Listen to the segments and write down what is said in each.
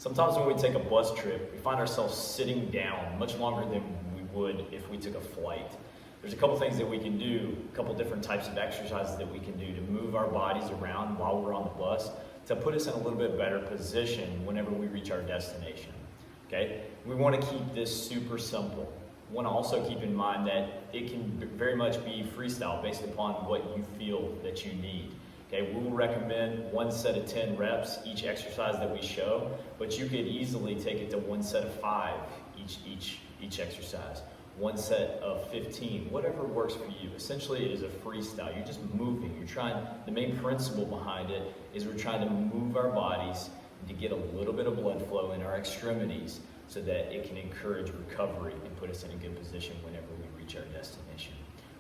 Sometimes when we take a bus trip, we find ourselves sitting down much longer than we would if we took a flight. There's a couple things that we can do, a couple different types of exercises that we can do to move our bodies around while we're on the bus to put us in a little bit better position whenever we reach our destination. Okay? We want to keep this super simple. We want to also keep in mind that it can very much be freestyle based upon what you feel that you need. Okay, we will recommend 1 set of 10 reps each exercise that we show, but you could easily take it to 1 set of 5 each exercise, 1 set of 15, whatever works for you. Essentially, it is a freestyle. You're just moving. The main principle behind it is we're trying to move our bodies to get a little bit of blood flow in our extremities so that it can encourage recovery and put us in a good position whenever we reach our destination.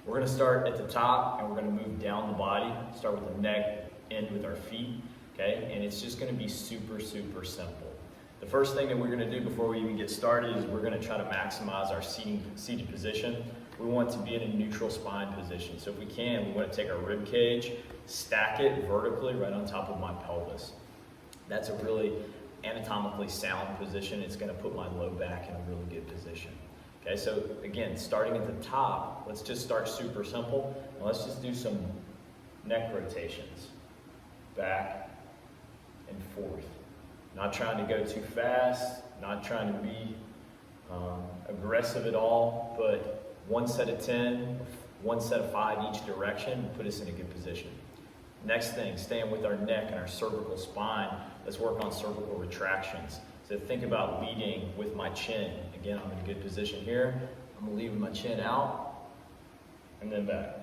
We're going to start at the top and we're going to move down the body, start with the neck, end with our feet, okay? And it's just going to be super, super simple. The first thing that we're going to do before we even get started is we're going to try to maximize our seated position. We want to be in a neutral spine position. So if we can, we want to take our rib cage, stack it vertically right on top of my pelvis. That's a really anatomically sound position. It's going to put my low back in a really good position. Okay, so again, starting at the top, let's just start super simple. And let's just do some neck rotations. Back and forth. Not trying to go too fast, not trying to be aggressive at all, but 1 set of 10, 1 set of 5 each direction will put us in a good position. Next thing, staying with our neck and our cervical spine, let's work on cervical retractions. So think about leading with my chin. Again, I'm in a good position here. I'm going to lead with my chin out and then back.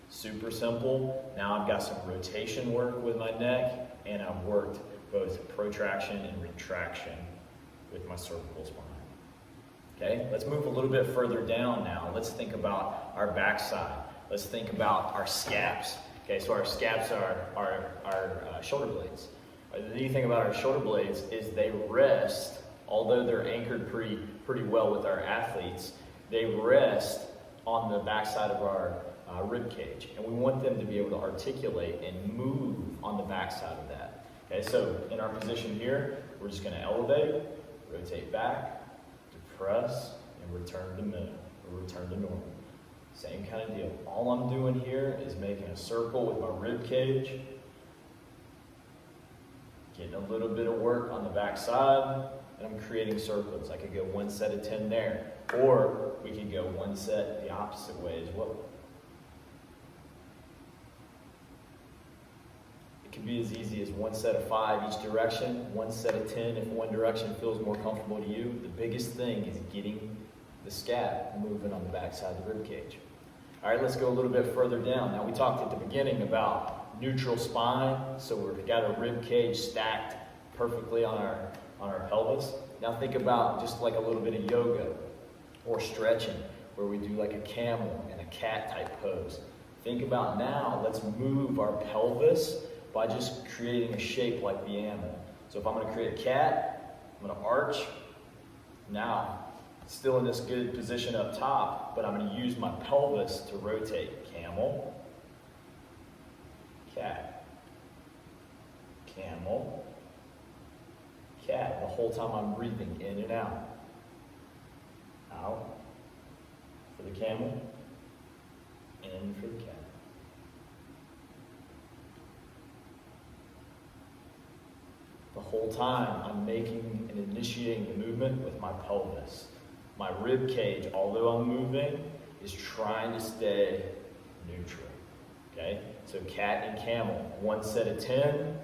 Super simple. Now I've got some rotation work with my neck, and I've worked both protraction and retraction with my cervical spine. Okay, let's move a little bit further down now. Let's think about our backside. Let's think about our scaps. Okay, so our scaps are our shoulder blades. The neat thing about our shoulder blades is they rest, although they're anchored pretty well with our athletes, they rest on the backside of our rib cage. And we want them to be able to articulate and move on the backside of that. Okay, so in our position here, we're just gonna elevate, rotate back, depress, and return to middle, or return to normal. Same kind of deal. All I'm doing here is making a circle with my rib cage, getting a little bit of work on the back side, and I'm creating circles. I could go 1 set of 10 there, or we could go 1 set the opposite way as well. It can be as easy as 1 set of 5 each direction, 1 set of 10 if one direction feels more comfortable to you. The biggest thing is getting the scap moving on the back side of the rib cage. All right, let's go a little bit further down. Now we talked at the beginning about neutral spine, so we've got a rib cage stacked perfectly on our pelvis. Now think about just like a little bit of yoga or stretching, where we do like a camel and a cat type pose. Think about now, let's move our pelvis by just creating a shape like the animal. So if I'm going to create a cat, I'm going to arch. Now, still in this good position up top, but I'm going to use my pelvis to rotate. Camel, cat, camel, cat. The whole time I'm breathing in and out. Out for the camel, in for the cat. The whole time I'm making and initiating the movement with my pelvis. My rib cage, although I'm moving, is trying to stay neutral. Okay? So cat and camel, 1 set of 10.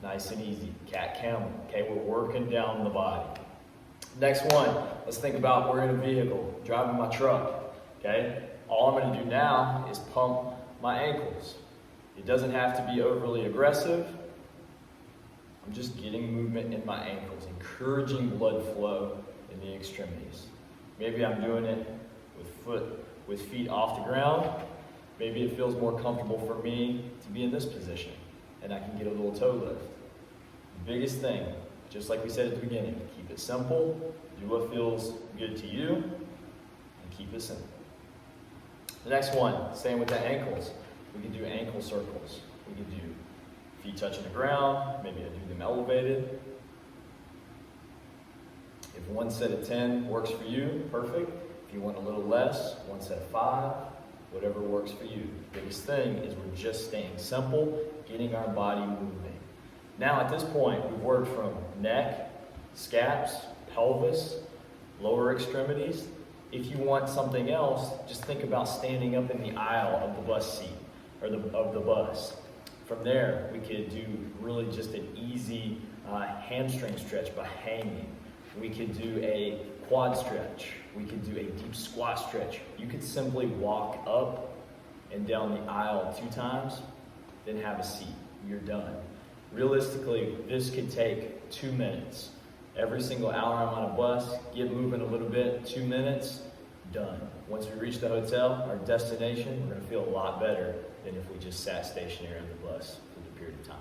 Nice and easy. Cat, camel. Okay, we're working down the body. Next one, let's think about we're in a vehicle, driving my truck. Okay? All I'm going to do now is pump my ankles. It doesn't have to be overly aggressive. I'm just getting movement in my ankles, encouraging blood flow in the extremities. Maybe I'm doing it with feet off the ground. Maybe it feels more comfortable for me to be in this position and I can get a little toe lift. The biggest thing just like we said at the beginning, keep it simple, do what feels good to you, and keep it simple. The next one, staying with the ankles, we can do ankle circles. We can do feet touching the ground, maybe I do them elevated. If one set of 10 works for you, perfect. If you want a little less, one set of 5, whatever works for you. The biggest thing is we're just staying simple, getting our body moving. Now at this point, we've worked from neck, scaps, pelvis, lower extremities. If you want something else, just think about standing up in the aisle of the bus seat, or of the bus. From there, we could do really just an easy hamstring stretch by hanging. We could do a quad stretch. We could do a deep squat stretch. You could simply walk up and down the aisle 2 times, then have a seat. You're done. Realistically, this could take 2 minutes. Every single hour I'm on a bus, get moving a little bit, 2 minutes, done. Once we reach the hotel, our destination, we're gonna feel a lot better than if we just sat stationary on the bus for the period of time.